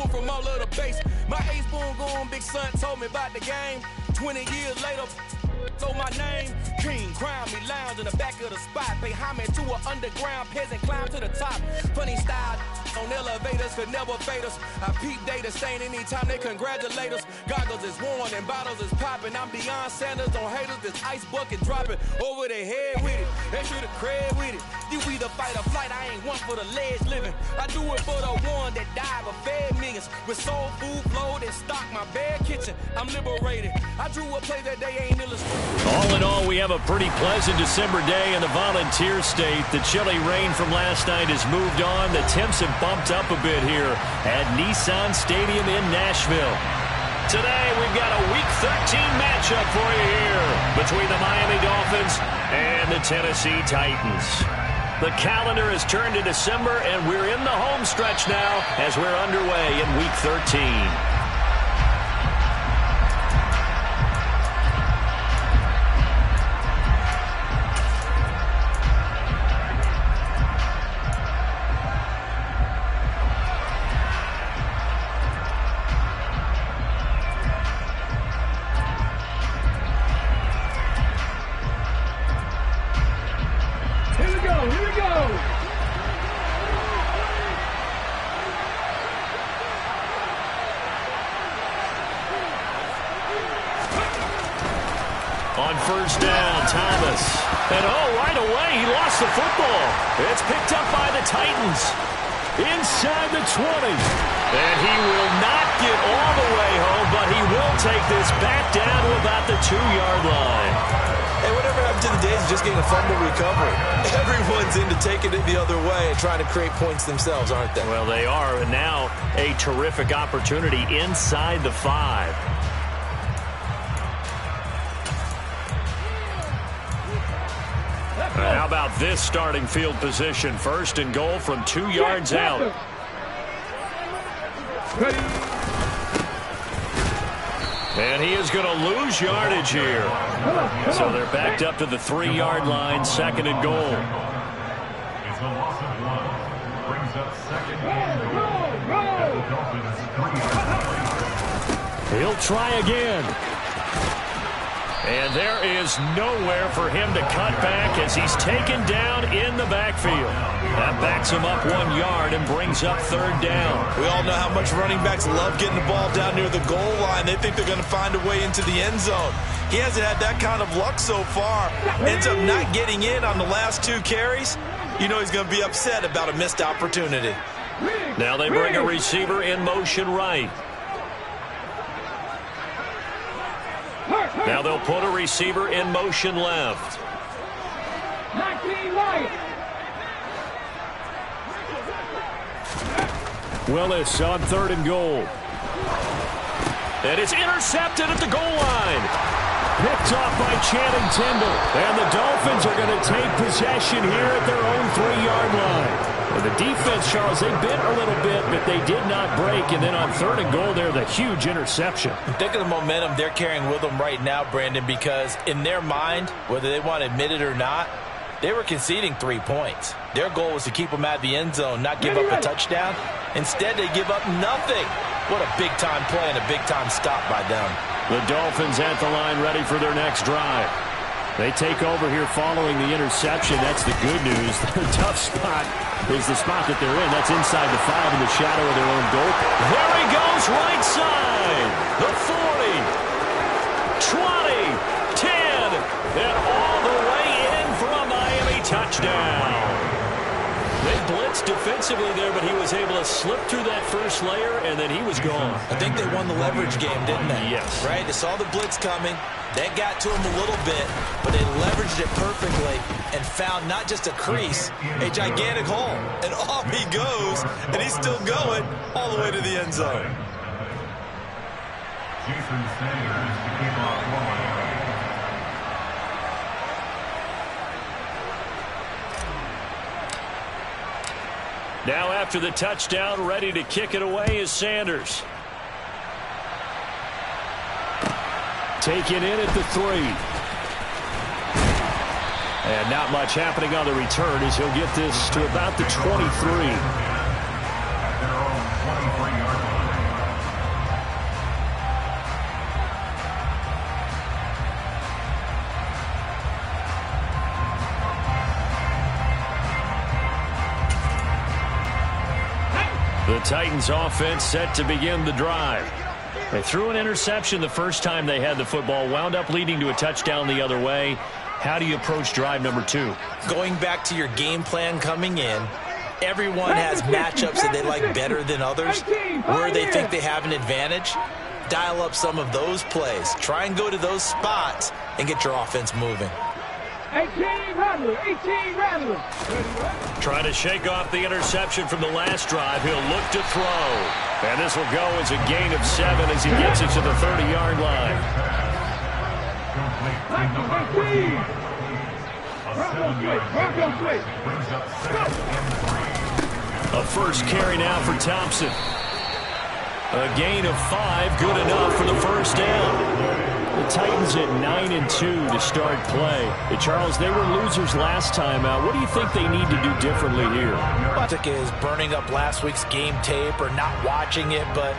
spoon from all of the base. My A-spoon going, big son told me about the game. 20 years later, so my name, King, crown me, lounge in the back of the spot. Pay homage to an underground peasant, climb to the top. Funny style on elevators could never fade us. I peep data stain anytime they congratulate us. Goggles is worn and bottles is popping. I'm Deion Sanders on haters, this ice bucket dropping over their head with it. Extra the cred with it. You either fight or flight, I ain't one for the ledge living. I do it for the one that died but fed millions. With soul food flowed and stocked my bare kitchen. I'm liberated. I drew a play that they ain't illustrated. All in all, we have a pretty pleasant December day in the Volunteer State. The chilly rain from last night has moved on. The temps have bumped up a bit here at Nissan Stadium in Nashville. Today, we've got a Week 13 matchup for you here between the Miami Dolphins and the Tennessee Titans. The calendar has turned to December, and we're in the home stretch now as we're underway in Week 13. On first down, Thomas. And right away, he lost the football. It's picked up by the Titans. Inside the 20. And he will not get all the way home, but he will take this back down to about the 2-yard line. Hey, whatever happened to the days of just getting a fumble recovery? Everyone's into taking it the other way and trying to create points themselves, aren't they? Well, they are. And now a terrific opportunity inside the 5. How about this starting field position? First and goal from 2 yards out. And he is going to lose yardage here. So they're backed up to the 3-yard line, second and goal. It's a loss of 1. Brings up second and goal. He'll try again. And there is nowhere for him to cut back as he's taken down in the backfield. That backs him up 1 yard and brings up third down. We all know how much running backs love getting the ball down near the goal line. They think they're going to find a way into the end zone. He hasn't had that kind of luck so far. Ends up not getting in on the last 2 carries. You know he's going to be upset about a missed opportunity. Now they bring a receiver in motion right. Now they'll put a receiver in motion left. Willis on third and goal. And it's intercepted at the goal line. Picked off by Channing Tindall. And the Dolphins are going to take possession here at their own 3-yard line. And the defense, Charles, they bit a little bit, but they did not break. And then on third and goal there, the huge interception. Think of the momentum they're carrying with them right now, Brandon, because in their mind, whether they want to admit it or not, they were conceding 3 points. Their goal was to keep them out of the end zone, not give up a touchdown. Instead, they give up nothing. What a big-time play and a big-time stop by them. The Dolphins at the line ready for their next drive. They take over here following the interception. That's the good news. The tough spot is the spot that they're in. That's inside the 5 in the shadow of their own goal. There he goes, right side. The 40, 20, 10, and all the way in for a Miami touchdown. They blitzed defensively there, but he was able to slip through that first layer, and then he was gone. I think they won the leverage game, didn't they? Yes. Right? They saw the blitz coming. That got to him a little bit, but they leveraged it perfectly and found not just a crease, a gigantic hole. And off he goes, and he's still going all the way to the end zone. Jason Sanders to keep off one. Now after the touchdown, ready to kick it away is Sanders. Taken in at the 3. And not much happening on the return as he'll get this to about the 23. At their own 23-yard line. Titans offense set to begin the drive. They threw an interception the first time they had the football, wound up leading to a touchdown the other way. How do you approach drive number 2? Going back to your game plan coming in, everyone has matchups that they like better than others, where they think they have an advantage. Dial up some of those plays. Try and go to those spots and get your offense moving. 18 Rattler. Trying to shake off the interception from the last drive. He'll look to throw. And this will go as a gain of 7 as he gets it to the 30-yard line. A first carry now for Thompson. A gain of 5, good enough for the first down. The Titans at 9-2 to start play. Charles, they were losers last time out. What do you think they need to do differently here? Is burning up last week's game tape or not watching it, but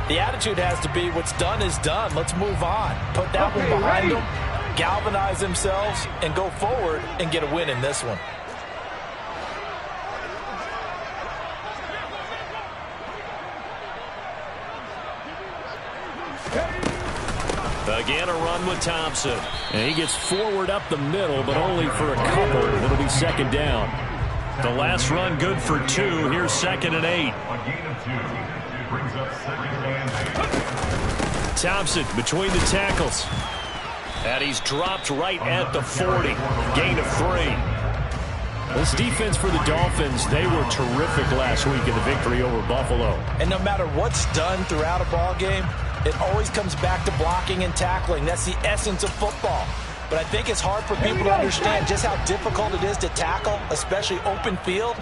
the attitude has to be what's done is done. Let's move on. Put that one behind them, galvanize themselves, and go forward and get a win in this one. Again, a run with Thompson. And he gets forward up the middle, but only for a couple. It'll be second down. The last run good for 2. Here's 2nd and 8. A gain of 2 brings up 2nd and 8. Thompson between the tackles. And he's dropped right at the 40. Gain of 3. This defense for the Dolphins, they were terrific last week in the victory over Buffalo. And no matter what's done throughout a ball game, it always comes back to blocking and tackling. That's the essence of football. But I think it's hard for people to understand just how difficult it is to tackle, especially open field.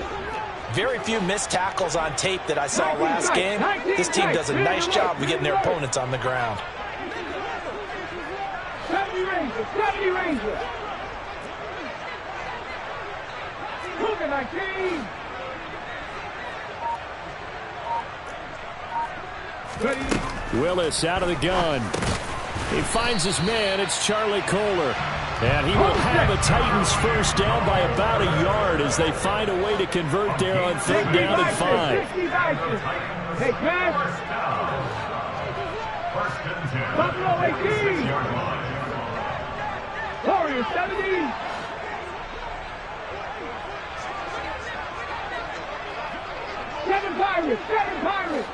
Very few missed tackles on tape that I saw last game. This team does a nice job of getting their opponents on the ground. 70 Rangers. Look at 19. Willis out of the gun. He finds his man. It's Charlie Kohler. And he will have the Titans first down by about a yard as they find a way to convert there on 3rd down and 5. Hey, pass. Buffalo 18. Warriors 70. Seven Pirates.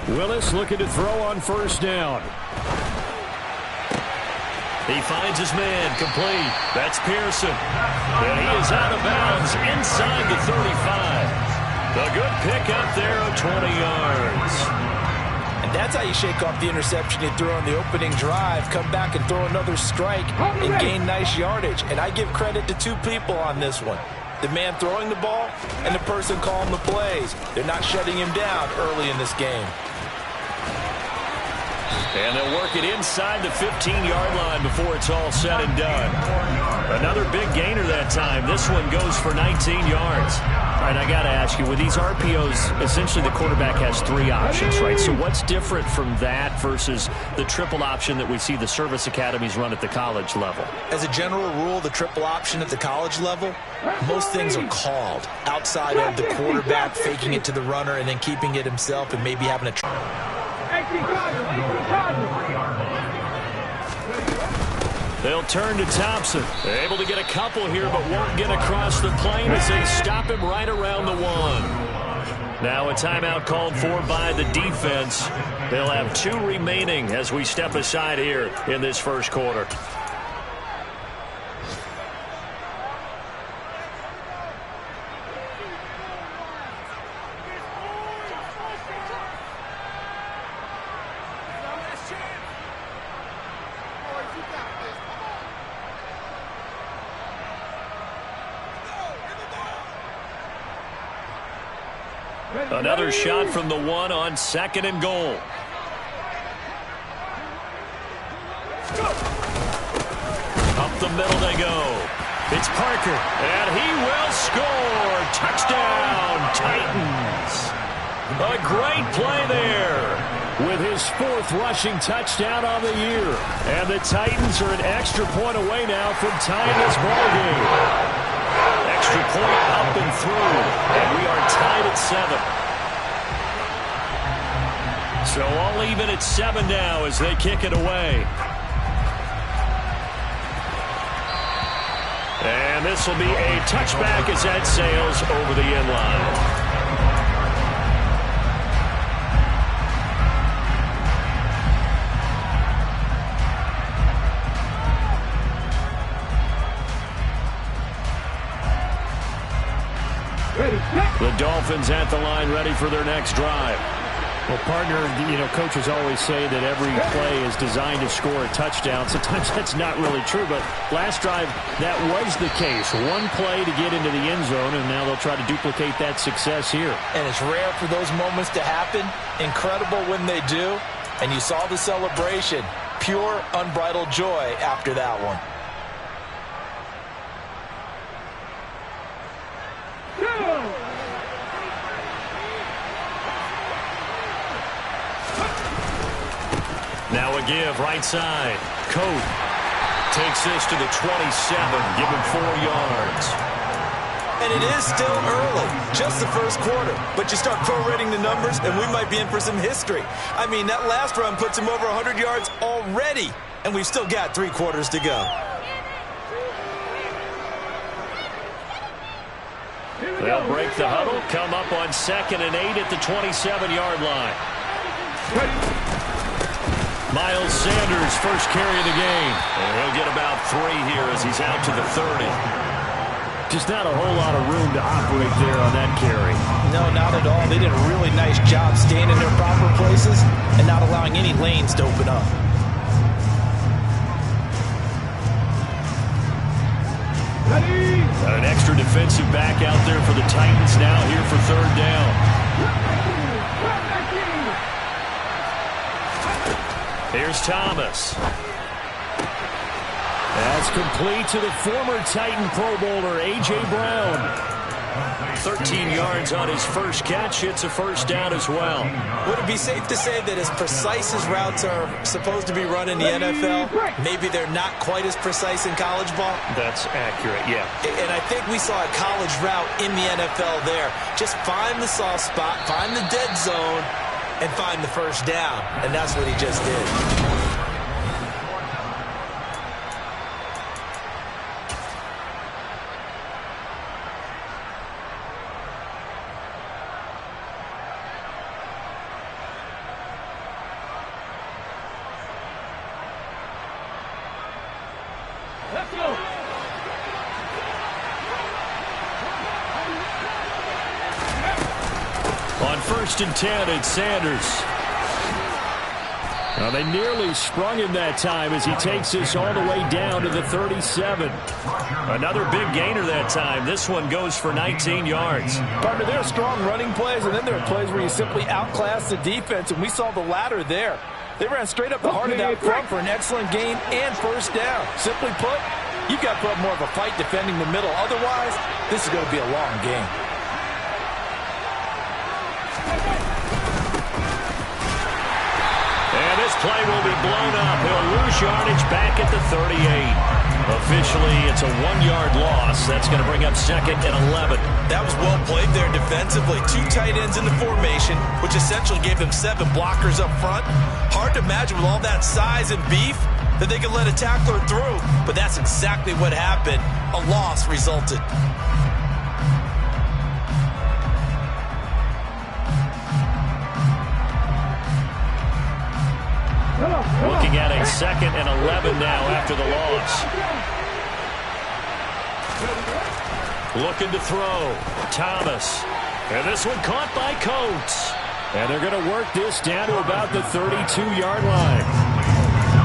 Willis looking to throw on 1st down. He finds his man, complete. That's Pearson. And he is out of bounds inside the 35. A good pick up there of 20 yards. And that's how you shake off the interception you threw on the opening drive. Come back and throw another strike and gain nice yardage. And I give credit to 2 people on this one. The man throwing the ball and the person calling the plays. They're not shutting him down early in this game. And they'll work it inside the 15-yard line before it's all said and done. Another big gainer that time. This one goes for 19 yards. All right, I got to ask you, with these RPOs, essentially the quarterback has 3 options, right? So what's different from that versus the triple option that we see the service academies run at the college level? As a general rule, the triple option at the college level, most things are called outside of the quarterback faking it to the runner and then keeping it himself and maybe having a They'll turn to Thompson. They're able to get a couple here, but won't get across the plane as they stop him right around the 1. Now a timeout called for by the defense. They'll have 2 remaining as we step aside here in this first quarter. Another shot from the 1 on 2nd and goal. Up the middle they go. It's Parker, and he will score. Touchdown, Titans. A great play there with his 4th rushing touchdown on the year. And the Titans are an extra point away now from tying this ballgame. Extra Extra point up and through. And we are tied at 7. So all even at 7 now as they kick it away. And this will be a touchback as that sails over the end line. The Dolphins at the line ready for their next drive. Well, partner, coaches always say that every play is designed to score a touchdown. Sometimes that's not really true, but last drive, that was the case. One play to get into the end zone, and now they'll try to duplicate that success here. And it's rare for those moments to happen. Incredible when they do. And you saw the celebration. Pure, unbridled joy after that one. Now a give, right side. Coat takes this to the 27, give him 4 yards. And it is still early, just the first quarter. But you start prorating the numbers, and we might be in for some history. I mean, that last run puts him over 100 yards already, and we've still got 3 quarters to go. They'll break the huddle, come up on 2nd and 8 at the 27-yard line. Miles Sanders, first carry of the game. And he'll get about 3 here as he's out to the 30. Just not a whole lot of room to operate there on that carry. No, not at all. They did a really nice job staying in their proper places and not allowing any lanes to open up. An extra defensive back out there for the Titans now here for 3rd down. Here's Thomas. That's complete to the former Titan Pro Bowler, A.J. Brown. 13 yards on his first catch. It's a first down as well. Would it be safe to say that as precise as routes are supposed to be run in the NFL, maybe they're not quite as precise in college ball? That's accurate, yeah. And I think we saw a college route in the NFL there. Just find the soft spot, find the dead zone, and find the first down. And that's what he just did. Let's go. On 1st and 10, it's Sanders. Well, they nearly sprung him that time as he takes this all the way down to the 37. Another big gainer that time. This one goes for 19 yards. Partner, there are strong running plays, and then there are plays where you simply outclass the defense, and we saw the latter there. They ran straight up the heart of that front for an excellent gain and first down. Simply put, you've got to put up more of a fight defending the middle. Otherwise, this is going to be a long game. And this play will be blown up. He'll lose yardage back at the 38. Officially, it's a 1-yard loss. That's going to bring up 2nd and 11. That was well played there defensively. 2 tight ends in the formation, which essentially gave them 7 blockers up front. Hard to imagine with all that size and beef that they could let a tackler through, but that's exactly what happened. A loss resulted. Looking at a 2nd and 11 now after the loss. Looking to throw. Thomas. And this one caught by Coates. And they're going to work this down to about the 32-yard line.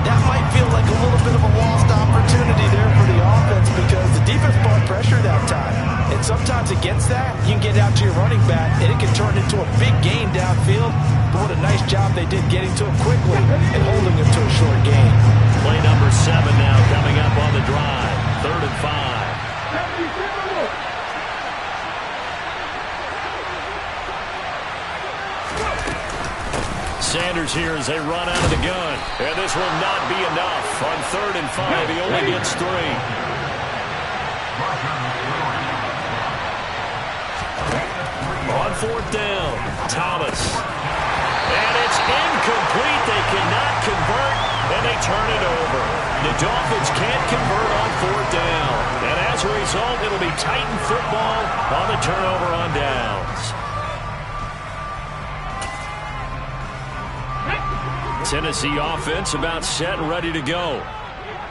That might feel like a little bit of a lost opportunity there for the offense because the defense brought pressure that time. And sometimes against that, you can get out to your running back, and it can turn into a big gain downfield. But what a nice job they did getting to him quickly and holding him to a short gain. Play number 7 now coming up on the drive. 3rd and 5. Sanders here as they run out of the gun. And this will not be enough. On 3rd and 5, he only gets 3. On 4th down, Thomas. And it's incomplete. They cannot convert, and they turn it over. The Dolphins can't convert on 4th down. And as a result, it'll be Titan football on the turnover on downs. Tennessee offense about set and ready to go.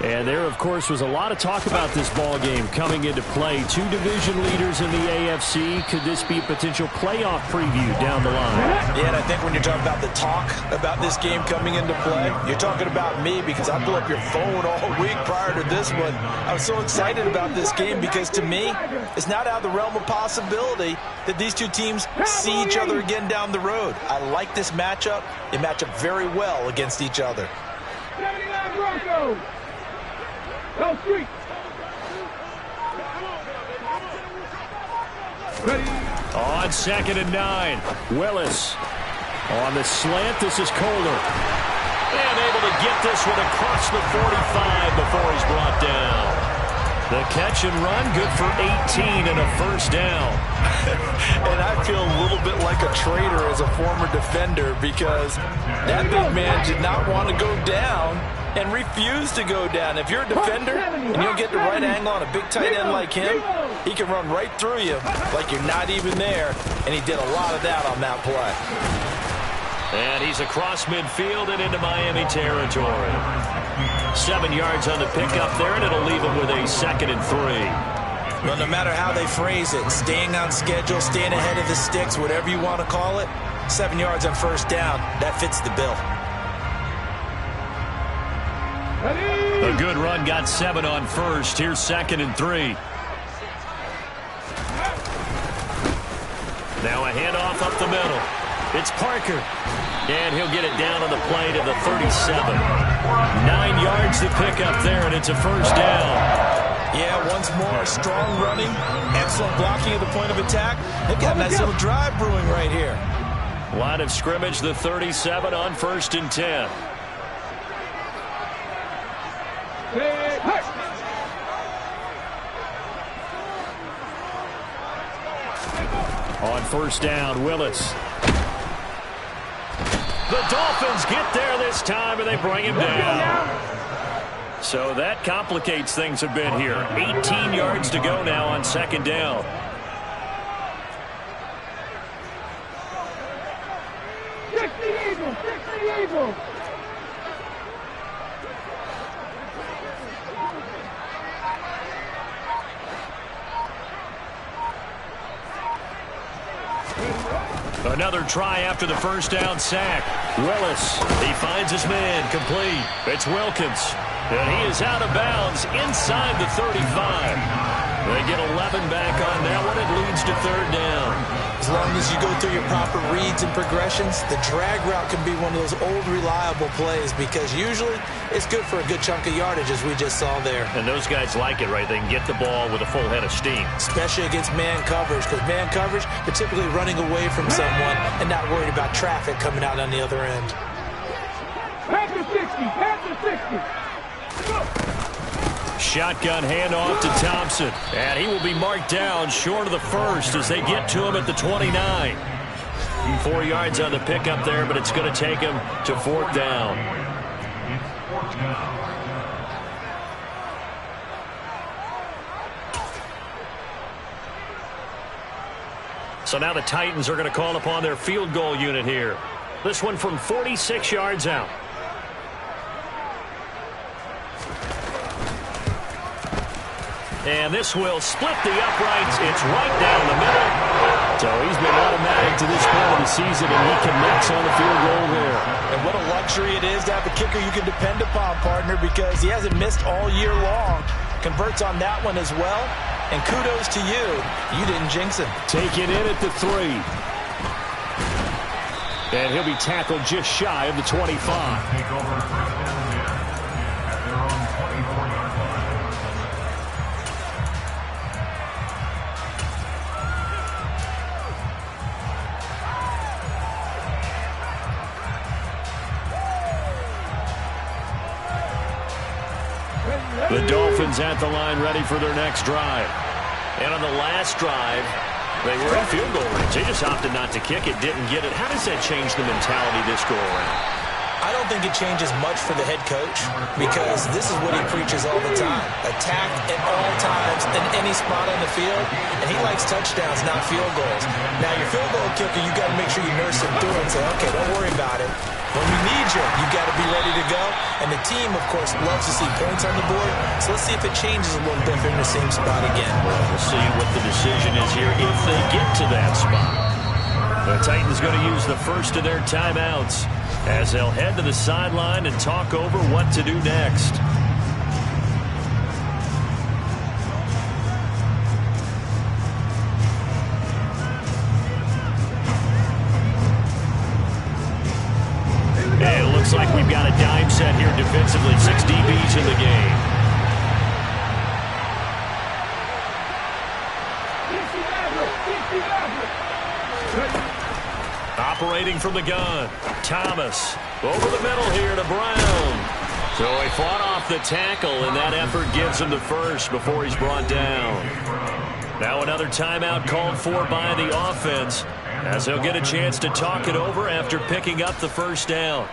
And there, of course, was a lot of talk about this ball game coming into play. Two division leaders in the AFC. Could this be a potential playoff preview down the line? Yeah, and I think when you're talking about the talk about this game coming into play, you're talking about me because I blew up your phone all week prior to this one. I was so excited about this game because, to me, it's not out of the realm of possibility that these two teams see each other again down the road. I like this matchup. They match up very well against each other. 79 Broncos. Go street. Ready. On 2nd and 9, Willis. On the slant, this is Kohler. And able to get this one across the 45 before he's brought down. The catch and run, good for 18 and a first down. And I feel a little bit like a traitor as a former defender because that big man did not want to go down and refused to go down. If you're a defender and you don't get the right angle on a big tight end like him, he can run right through you like you're not even there, and he did a lot of that on that play. And he's across midfield and into Miami territory. 7 yards on the pickup there, and it'll leave him with a 2nd and 3. Well, no matter how they phrase it, staying on schedule, staying ahead of the sticks, whatever you want to call it, 7 yards on first down, that fits the bill. A good run, got 7 on first. Here's 2nd and 3. Now a handoff up the middle. It's Parker. And he'll get it down on the play to the 37. 9 yards to pick up there, and it's a first down. Yeah, once more, strong running, excellent blocking at the point of attack. They've got a nice little drive brewing right here. Line of scrimmage, the 37 on 1st and 10. On 1st down, Willis. The Dolphins get there this time, and they bring him down. So that complicates things a bit here. 18 yards to go now on 2nd down. Fix the Eagles. Fix the Eagles. Another try after the first down sack. Willis, he finds his man, complete. It's Wilkins, and he is out of bounds inside the 35. They get 11 back on that one. It leads to 3rd down. As long as you go through your proper reads and progressions, the drag route can be one of those old reliable plays because usually it's good for a good chunk of yardage, as we just saw there. And those guys like it, right? They can get the ball with a full head of steam. Especially against man coverage, because man coverage, you're typically running away from someone and not worried about traffic coming out on the other end. Panther 60. Panther 60. Shotgun handoff to Thompson. And he will be marked down short of the first as they get to him at the 29. 4 yards on the pickup there, but it's going to take him to 4th down. So now the Titans are going to call upon their field goal unit here. This one from 46 yards out. And this will split the uprights. It's right down the middle. So he's been automatic to this point of the season, and he connects on the field goal there. And what a luxury it is to have a kicker you can depend upon, partner, because he hasn't missed all year long. Converts on that one as well. And kudos to you. You didn't jinx him. Taken in at the 3. And he'll be tackled just shy of the 25. Take over first and 10 at their own 24-yard line. The Dolphins at the line ready for their next drive. And on the last drive, They were in field goal range. They just opted not to kick it, didn't get it. How does that change the mentality this go around? I don't think it changes much for the head coach because this is what he preaches all the time. Attack at all times in any spot on the field, and he likes touchdowns, not field goals. Now, your field goal kicker, you got to make sure you nurse him through and say, okay, don't worry about it. When we need you, you got to be ready to go. And the team, of course, loves to see points on the board. So let's see if it changes a little bit in the same spot again. We'll see what the decision is here if they get to that spot. The Titans going to use the first of their timeouts as they'll head to the sideline and talk over what to do next. And it looks like we've got a dime set here defensively. 6 DBs in the game. Operating from the gun, Thomas over the middle here to Brown. So he fought off the tackle, and that effort gives him the first before he's brought down. Now another timeout called for by the offense as they'll get a chance to talk it over after picking up the first down.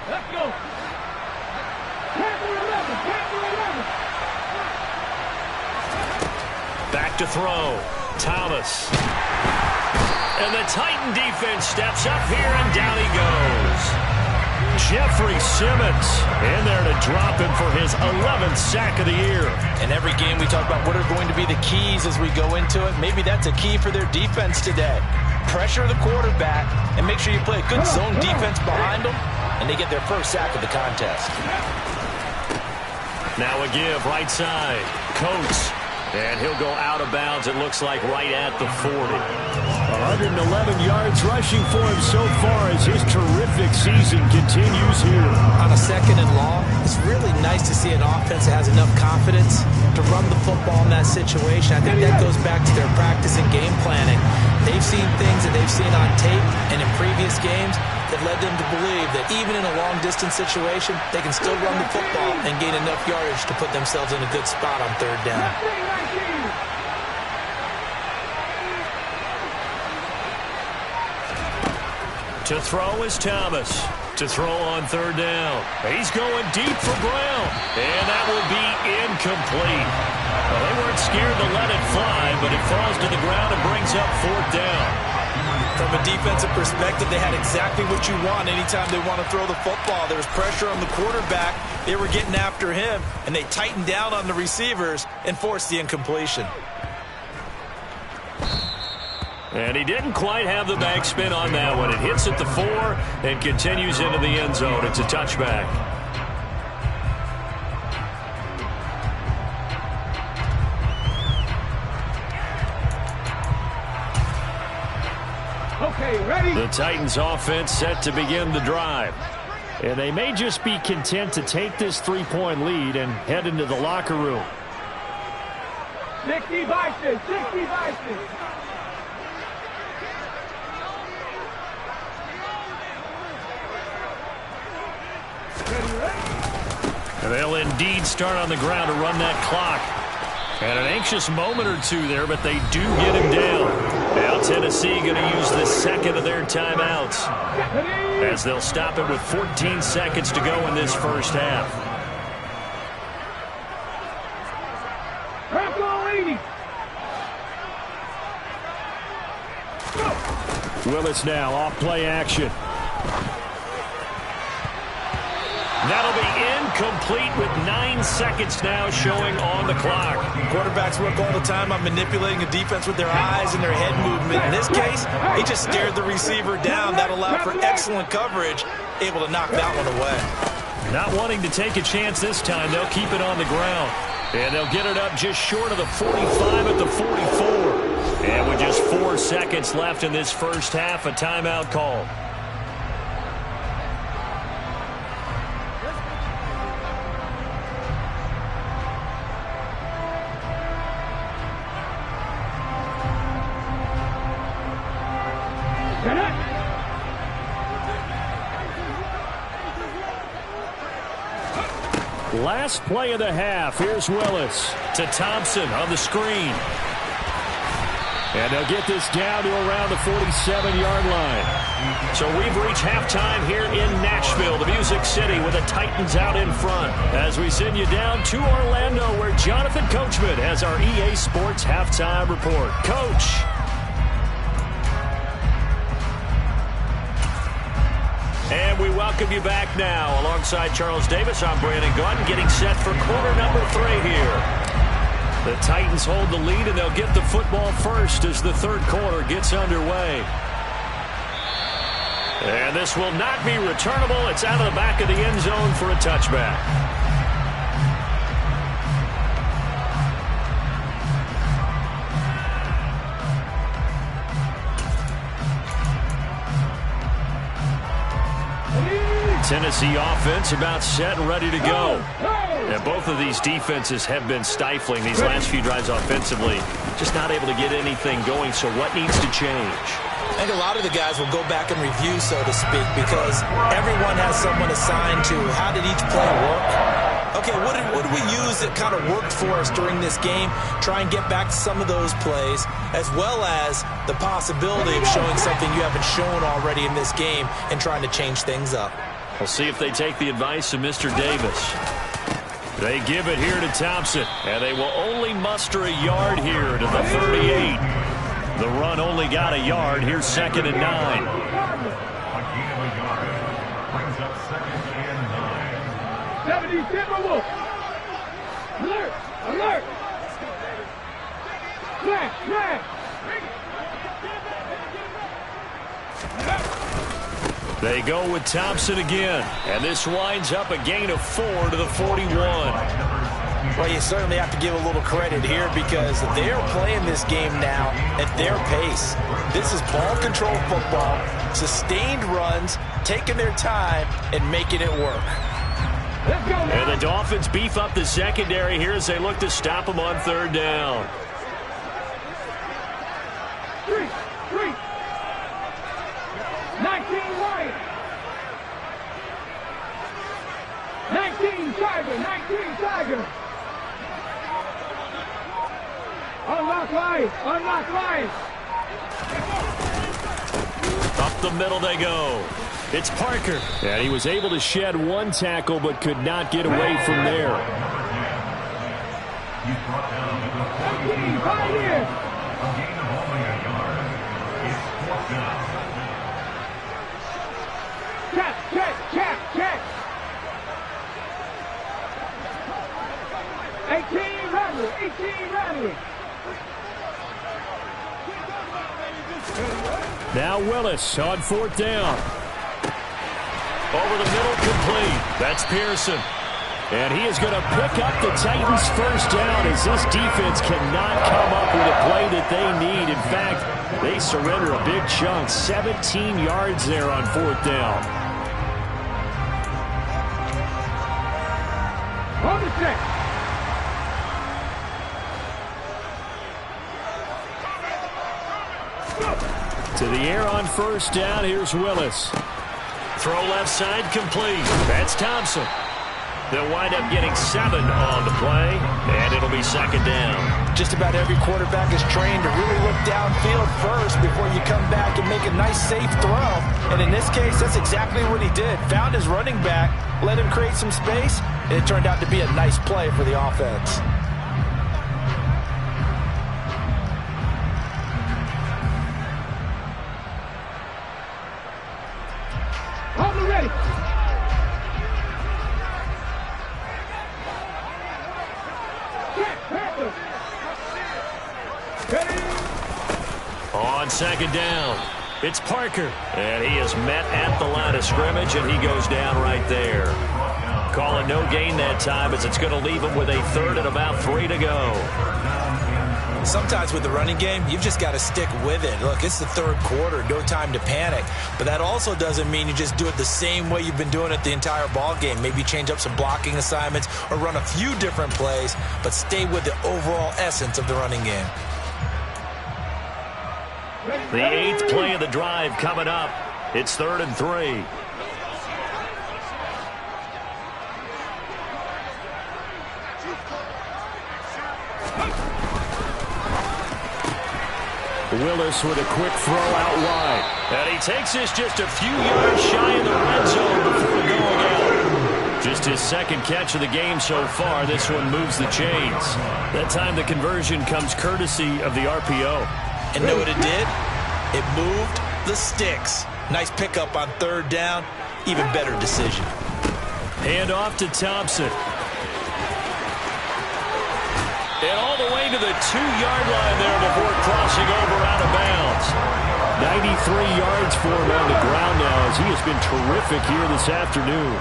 Let's go. Back to throw. Thomas. And the Titan defense steps up here, and down he goes. Jeffrey Simmons in there to drop him for his 11th sack of the year. In every game we talk about what are going to be the keys as we go into it. Maybe that's a key for their defense today. Pressure the quarterback and make sure you play a good zone defense behind them, and they get their first sack of the contest. Now a give, right side. Coates. And he'll go out of bounds, it looks like, right at the 40. 111 yards rushing for him so far as his terrific season continues here. On a 2nd and long, it's really nice to see an offense that has enough confidence to run the football in that situation. I think that goes back to their practice and game planning. They've seen things that they've seen on tape and in previous games that led them to believe that even in a long-distance situation, they can still run the football and gain enough yardage to put themselves in a good spot on 3rd down. To throw is Thomas. To throw on 3rd down. He's going deep for Brown. And that will be incomplete. Well, they weren't scared to let it fly, but it falls to the ground and brings up 4th down. From a defensive perspective, they had exactly what you want anytime they want to throw the football. There was pressure on the quarterback. They were getting after him, and they tightened down on the receivers and forced the incompletion. And he didn't quite have the backspin on that one. It hits at the 4 and continues into the end zone. It's a touchback. Okay, ready? The Titans offense set to begin the drive. And they may just be content to take this 3-point lead and head into the locker room. 60 Bison, 60 Bison. And they'll indeed start on the ground to run that clock. And an anxious moment or two there, but they do get him down. Now Tennessee going to use the 2nd of their timeouts as they'll stop it with 14 seconds to go in this first half. Willis now off play action. That'll be incomplete with 9 seconds now showing on the clock. Quarterbacks work all the time on manipulating a defense with their eyes and their head movement. In this case, he just stared the receiver down. That allowed for excellent coverage, able to knock that one away. Not wanting to take a chance this time, they'll keep it on the ground. And they'll get it up just short of the 45 at the 44. And with just 4 seconds left in this first half, a timeout call. Last play of the half. Here's Willis to Thompson on the screen. And they'll get this down to around the 47-yard line. So we've reached halftime here in Nashville, the Music City, with the Titans out in front. As we send you down to Orlando, where Jonathan Coachman has our EA Sports halftime report. Coach. And we welcome you back now. Alongside Charles Davis, I'm Brandon Gunn, getting set for quarter number 3 here. The Titans hold the lead, and they'll get the football first as the third quarter gets underway. And this will not be returnable. It's out of the back of the end zone for a touchback. Tennessee offense about set and ready to go. And both of these defenses have been stifling these last few drives offensively. Just not able to get anything going, so what needs to change? I think a lot of the guys will go back and review, so to speak, because everyone has someone assigned to how did each play work. Okay, what did we use that kind of worked for us during this game? Try and get back to some of those plays, as well as the possibility of showing something you haven't shown already in this game and trying to change things up. We'll see if they take the advice of Mr. Davis. They give it here to Thompson, and they will only muster a yard here to the 38. The run only got a yard. Here's 2nd and 9. A gain of a yard brings up 2nd and 9. 70 Timberwolves. Alert! Alert! Smash! Smash! They go with Thompson again, and this winds up a gain of 4 to the 41. Well, you certainly have to give a little credit here because they're playing this game now at their pace. This is ball control football, sustained runs, taking their time, and making it work. And the Dolphins beef up the secondary here as they look to stop them on 3rd down. 19 Wyatt. 19 Tiger. 19 Tiger. Unlock line. Unlock line. Up the middle they go. It's Parker. And he was able to shed 1 tackle but could not get away from there. He's brought down to the 42 yard line. A gain of only a yard. It's 4th down. Check, check, check, check. 18 Radley, 18 Radley. Now Willis on 4th down. Over the middle, complete. That's Pearson. And he is going to pick up the Titans' 1st down as this defense cannot come up with a play that they need. In fact, they surrender a big chunk. 17 yards there on 4th down. On the check. To the air on 1st down. Here's Willis. Throw left side, complete. That's Thompson. They'll wind up getting 7 on the play, and it'll be 2nd down. Just about every quarterback is trained to really look downfield first before you come back and make a nice, safe throw. And in this case, that's exactly what he did. Found his running back, let him create some space, and it turned out to be a nice play for the offense. Hold me ready. On 2nd down, it's Parker. And he is met at the line of scrimmage, and he goes down right there. Calling no gain that time as it's going to leave him with a 3rd and about 3 to go. Sometimes with the running game, you've just got to stick with it. Look, it's the 3rd quarter, no time to panic. But that also doesn't mean you just do it the same way you've been doing it the entire ball game. Maybe change up some blocking assignments or run a few different plays, but stay with the overall essence of the running game. The 8th play of the drive coming up. It's 3rd and 3. Willis with a quick throw out wide. And he takes this just a few yards shy of the red zone before going out. Just his second catch of the game so far. This one moves the chains. That time the conversion comes courtesy of the RPO. And know what it did? It moved the sticks. Nice pickup on third down. Even better decision. Hand off to Thompson. And all the way to the 2-yard line there before crossing over out of bounds. 93 yards for him on the ground now as he has been terrific here this afternoon.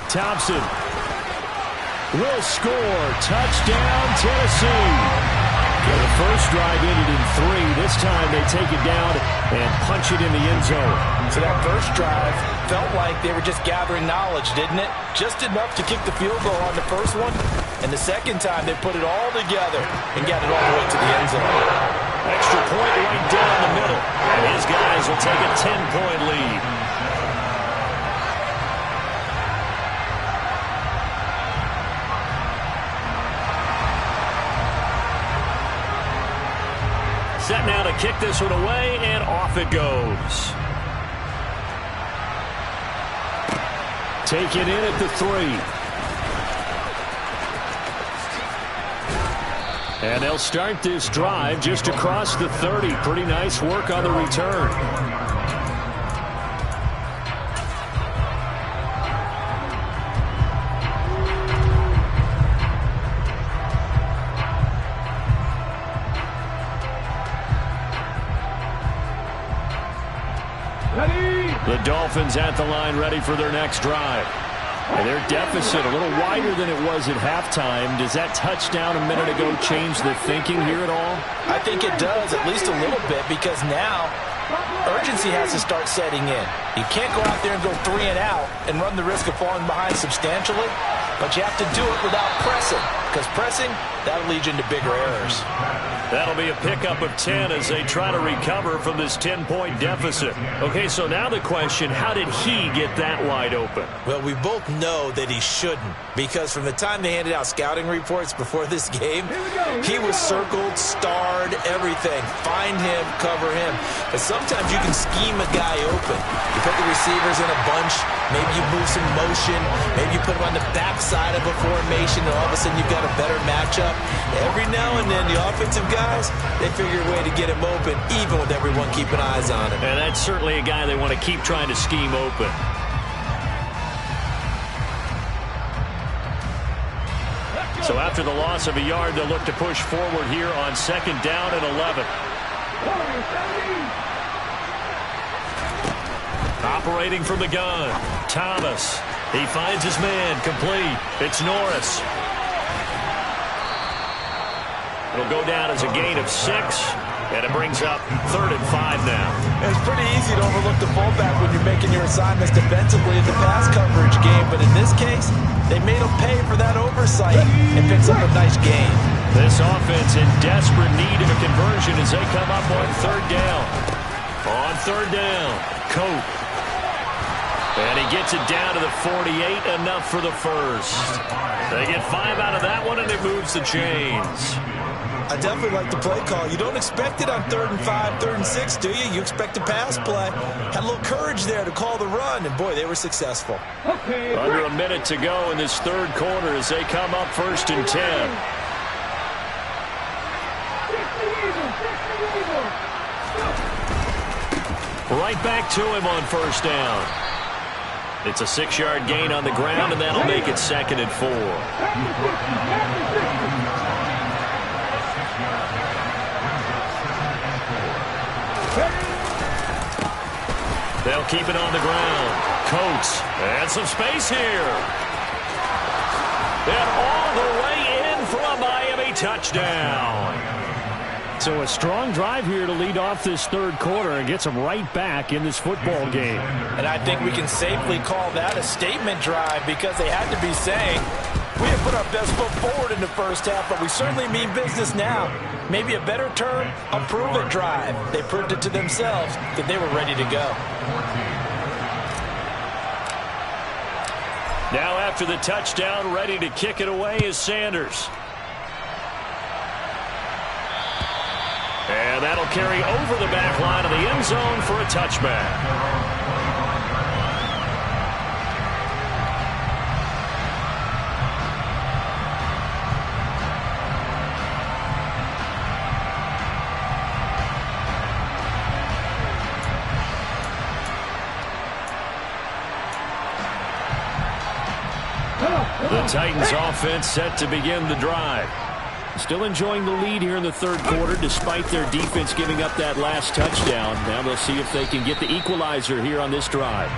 Thompson will score. Touchdown, Tennessee. Well, the first drive ended in 3. This time they take it down and punch it in the end zone. So that first drive felt like they were just gathering knowledge, didn't it? Just enough to kick the field goal on the first one. And the second time they put it all together and got it all the way to the end zone. Extra point right down the middle. And his guys will take a 10-point lead. Set now to kick this one away, and off it goes. Take it in at the 3. And they'll start this drive just across the 30. Pretty nice work on the return. The Dolphins at the line ready for their next drive. And their deficit a little wider than it was at halftime. Does that touchdown a minute ago change the thinking here at all? I think it does, at least a little bit, because now urgency has to start setting in. You can't go out there and go 3 and out and run the risk of falling behind substantially, but you have to do it without pressing, because pressing, that'll lead you into bigger errors. That'll be a pickup of 10 as they try to recover from this 10-point deficit. Okay, so now the question, how did he get that wide open? Well, we both know that he shouldn't, because from the time they handed out scouting reports before this game, he was circled, starred, everything. Find him, cover him. But sometimes you can scheme a guy open. You put the receivers in a bunch, maybe you move some motion, maybe you put them on the backside of a formation, and all of a sudden you've got a better matchup. Every now and then, the offensive guys, they figure a way to get him open, even with everyone keeping eyes on him. And that's certainly a guy they want to keep trying to scheme open. So after the loss of a yard, they'll look to push forward here on 2nd down and 11. Operating from the gun, Thomas. He finds his man, complete. It's Norris. It'll go down as a gain of 6, and it brings up 3rd and 5 now. It's pretty easy to overlook the fullback when you're making your assignments defensively in the pass coverage game, but in this case, they made him pay for that oversight and picks up a nice gain. This offense in desperate need of a conversion as they come up on 3rd down. On 3rd down, Cope. And he gets it down to the 48, enough for the first. They get 5 out of that one, and it moves the chains. I definitely like the play call. You don't expect it on 3rd and 5, 3rd and 6, do you? You expect a pass play. Had a little courage there to call the run, and boy, they were successful. Under a minute to go in this 3rd quarter as they come up 1st and 10. Right back to him on 1st down. It's a 6-yard gain on the ground, and that'll make it 2nd and 4. They'll keep it on the ground. Coates, and some space here. And all the way in for a Miami touchdown. So a strong drive here to lead off this 3rd quarter and gets them right back in this football game. And I think we can safely call that a statement drive, because they had to be saying, we have put our best foot forward in the first half, but we certainly mean business now. Maybe a better term, a prove-it drive. They proved it to themselves that they were ready to go. Now after the touchdown, ready to kick it away is Sanders. And that'll carry over the back line of the end zone for a touchback. The Titans offense set to begin the drive. Still enjoying the lead here in the third quarter despite their defense giving up that last touchdown. Now they'll see if they can get the equalizer here on this drive.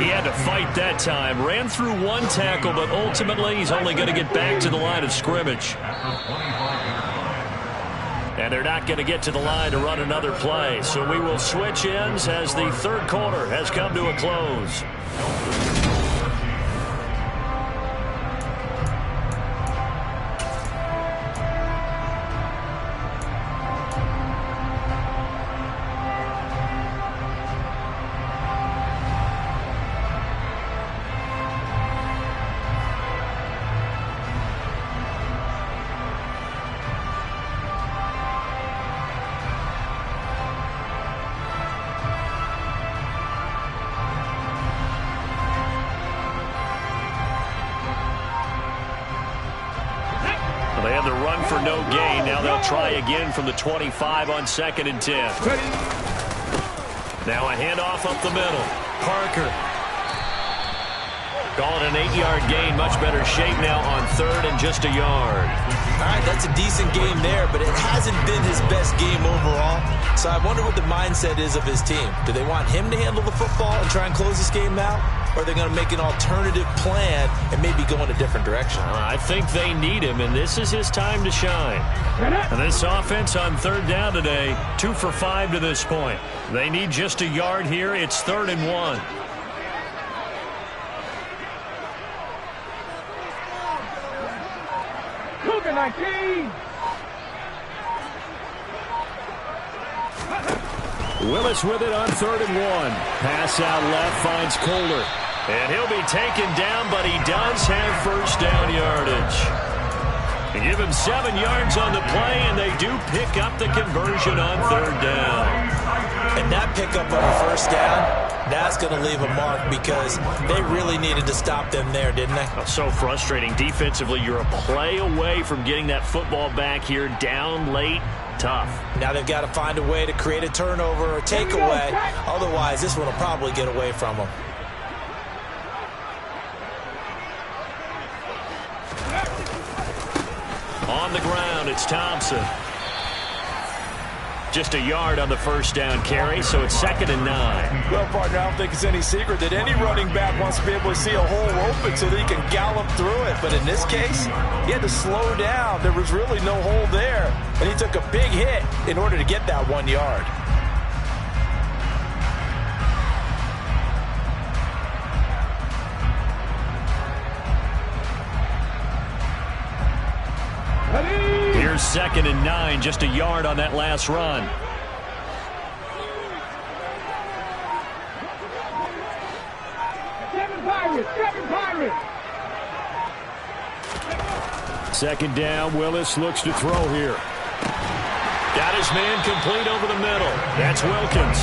He had to fight that time. Ran through one tackle, but ultimately he's only going to get back to the line of scrimmage. And they're not going to get to the line to run another play. So we will switch ends as the third quarter has come to a close. They had the run for no gain. Now they'll try again from the 25 on 2nd and 10. Now a handoff up the middle. Parker. Call it an 8-yard gain. Much better shape now on 3rd and just a yard. All right, that's a decent game there, but it hasn't been his best game overall. So I wonder what the mindset is of his team. Do they want him to handle the football and try and close this game out? Or are they going to make an alternative plan and maybe go in a different direction? I think they need him, and this is his time to shine. And this offense on 3rd down today, 2 for 5 to this point. They need just a yard here. It's 3rd and 1. Cougar 19. Willis with it on 3rd and 1. Pass out left, finds Kohler. And he'll be taken down, but he does have first down yardage. They give him 7 yards on the play, and they do pick up the conversion on 3rd down. And that pickup on the first down, that's going to leave a mark because they really needed to stop them there, didn't they? Oh, so frustrating. Defensively, you're a play away from getting that football back here down late. Tough. Now they've got to find a way to create a turnover or takeaway. Otherwise, this one will probably get away from them. On the ground, it's Thompson. Just a yard on the first down carry, so it's 2nd and 9. Well, partner, I don't think it's any secret that any running back wants to be able to see a hole open so that he can gallop through it. But in this case, he had to slow down. There was really no hole there, and he took a big hit in order to get that 1 yard. Here's 2nd and 9, just a yard on that last run. Seven Pirates. 2nd down, Willis looks to throw here. Got his man complete over the middle. That's Wilkins.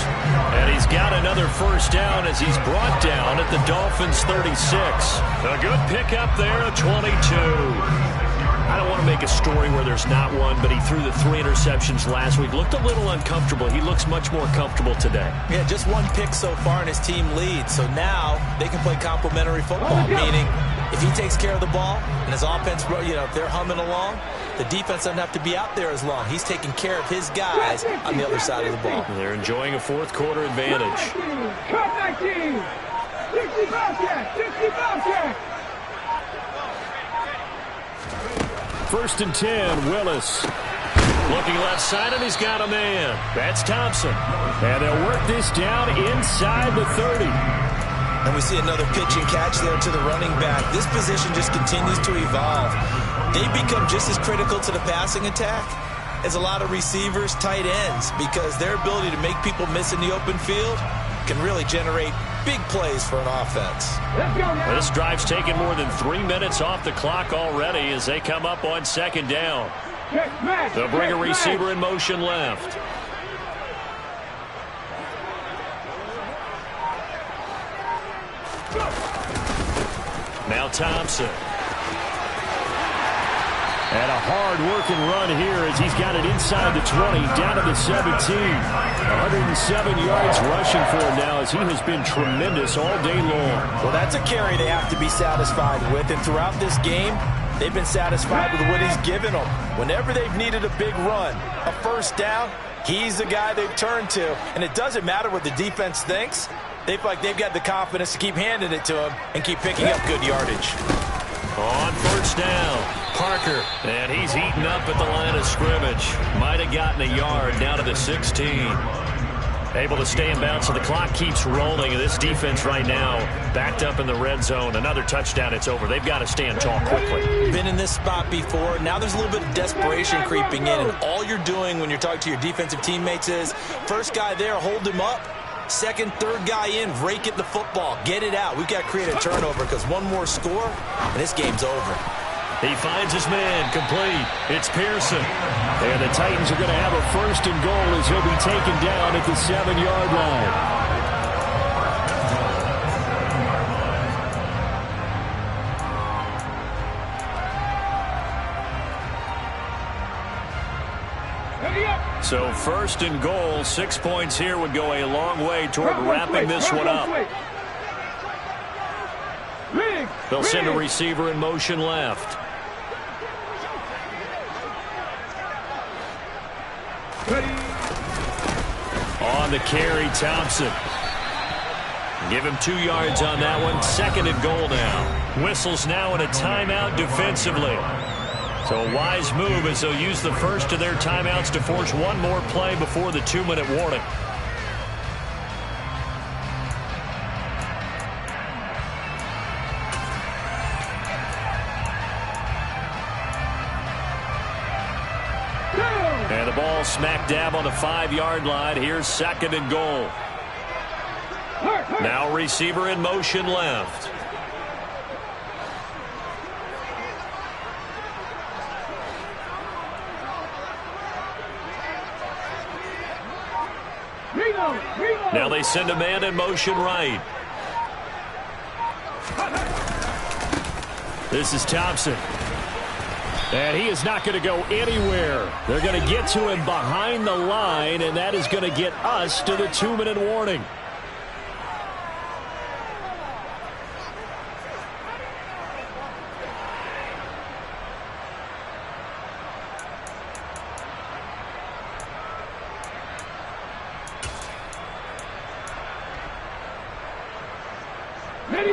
And he's got another first down as he's brought down at the Dolphins' 36. A good pickup there, a 22. I don't want to make a story where there's not one, but he threw the 3 interceptions last week. Looked a little uncomfortable. He looks much more comfortable today. Yeah, just 1 pick so far and his team leads. So now they can play complementary football, meaning if he takes care of the ball and his offense, if they're humming along, the defense doesn't have to be out there as long. He's taking care of his guys on the other side of the ball. They're enjoying a 4th quarter advantage. Cut 19. 65 check. 65 check. 1st and 10, Willis. Looking left side, and he's got a man. That's Thompson. And they'll work this down inside the 30. And we see another pitch and catch there to the running back. This position just continues to evolve. They become just as critical to the passing attack as a lot of receivers, tight ends, because their ability to make people miss in the open field can really generate big plays for an offense. Let's go now. This drive's taken more than 3 minutes off the clock already as they come up on second down. Check smash. They'll bring a Check receiver smash. in motion left. Now Thompson. And a hard-working run here as he's got it inside the 20, down to the 17. 107 yards rushing for him now as he has been tremendous all day long. Well, that's a carry they have to be satisfied with, and throughout this game, they've been satisfied with what he's given them. Whenever they've needed a big run, a first down, he's the guy they've turned to. And it doesn't matter what the defense thinks. They feel like they've got the confidence to keep handing it to him and keep picking up good yardage. On first down, Parker, and he's eaten up at the line of scrimmage. Might have gotten a yard down to the 16. Able to stay in bounds, so the clock keeps rolling. And this defense right now backed up in the red zone. Another touchdown, it's over. They've got to stand tall quickly. Been in this spot before. Now there's a little bit of desperation creeping in, and all you're doing when you're talking to your defensive teammates is first guy there, hold him up. Second, third guy in, rake at the football. Get it out. We've got to create a turnover because one more score, and this game's over. He finds his man, complete. It's Pearson. And the Titans are going to have a first and goal as he'll be taken down at the 7-yard line. So first and goal, 6 points here would go a long way toward wrapping this one up. They'll send a receiver in motion left. On the carry, Thompson. Give him 2 yards on that one. Second and goal now. Whistles now in a timeout defensively. So a wise move as they'll use the first of their timeouts to force one more play before the 2-minute warning. And the ball smack dab on the 5-yard line. Here's second and goal. Now receiver in motion left. Now they send a man in motion right. This is Thompson. And he is not going to go anywhere. They're going to get to him behind the line, and that is going to get us to the 2-minute warning.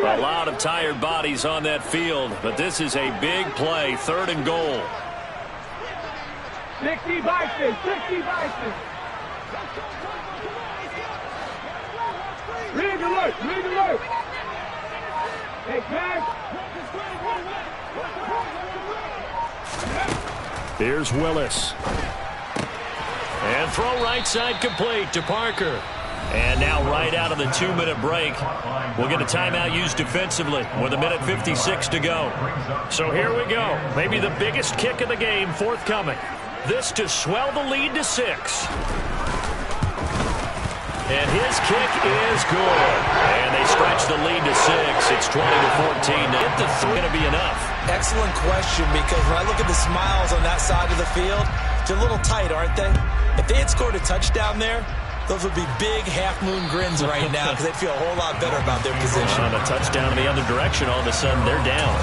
A lot of tired bodies on that field, but this is a big play, third and goal. 60 Bison, 60 Bison. Rig alert, rig alert. Hey, pass. Here's Willis. And throw right side complete to Parker. And now right out of the 2-minute break, we'll get a timeout used defensively with 1:56 to go. So here we go. Maybe the biggest kick of the game forthcoming. This to swell the lead to 6. And his kick is good. And they stretch the lead to 6. It's 20-14. Now, get the 3 going to be enough. Excellent question, because when I look at the smiles on that side of the field, they're a little tight, aren't they? If they had scored a touchdown there, those would be big half-moon grins right now because they'd feel a whole lot better about their position. On a touchdown in the other direction, all of a sudden they're down.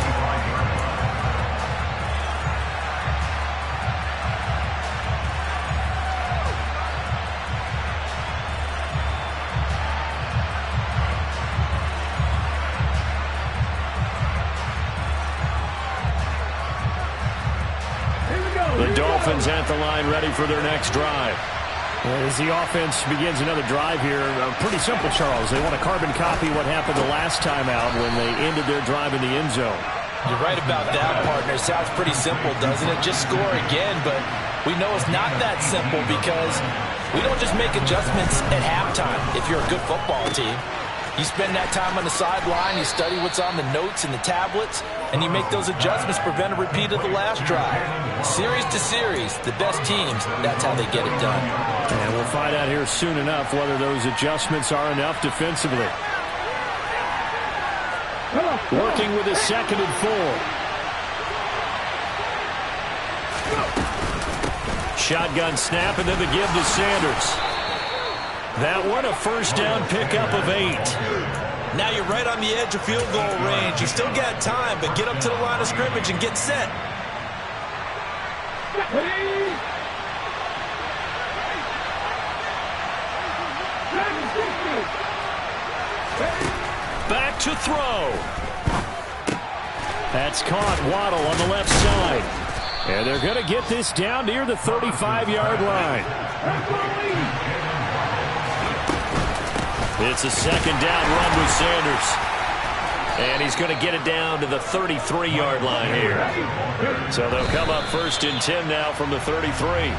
The Dolphins at the line ready for their next drive. As the offense begins another drive here, pretty simple, Charles. They want to carbon copy what happened the last time out when they ended their drive in the end zone. You're right about that, partner. Sounds pretty simple, doesn't it? Just score again, but we know it's not that simple because we don't just make adjustments at halftime if you're a good football team. You spend that time on the sideline, you study what's on the notes and the tablets, and you make those adjustments to prevent a repeat of the last drive. Series to series, the best teams, that's how they get it done. And we'll find out here soon enough whether those adjustments are enough defensively. Working with a 2nd and 4. Shotgun snap, and then the give to Sanders. That one a first down pickup of 8. Now you're right on the edge of field goal range. You still got time, but get up to the line of scrimmage and get set. Back to throw. That's caught. Waddle on the left side. And they're going to get this down near the 35-yard line. It's a 2nd down run with Sanders. And he's going to get it down to the 33-yard line here. So they'll come up 1st and 10 now from the 33.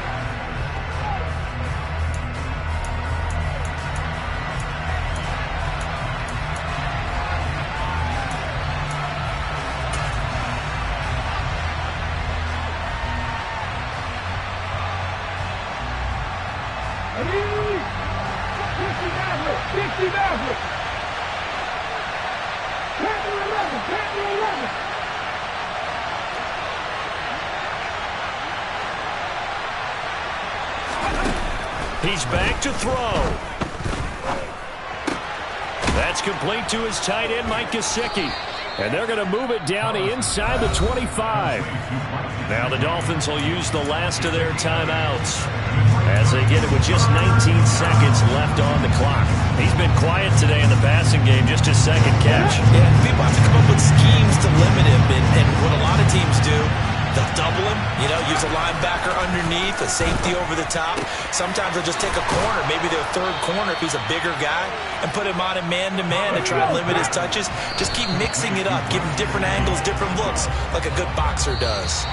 He's back to throw. That's complete to his tight end, Mike Gesicki. And they're going to move it down inside the 25. Now the Dolphins will use the last of their timeouts as they get it with just 19 seconds left on the clock. He's been quiet today in the passing game, just his 2nd catch. Yeah, people have to come up with schemes to limit him, and what a lot of teams do, they'll double him, use a linebacker underneath, a safety over the top. Sometimes they'll just take a corner, maybe their 3rd corner if he's a bigger guy, and put him on a man-to-man to try and limit his touches. Just keep mixing it up, give him different angles, different looks, like a good boxer does.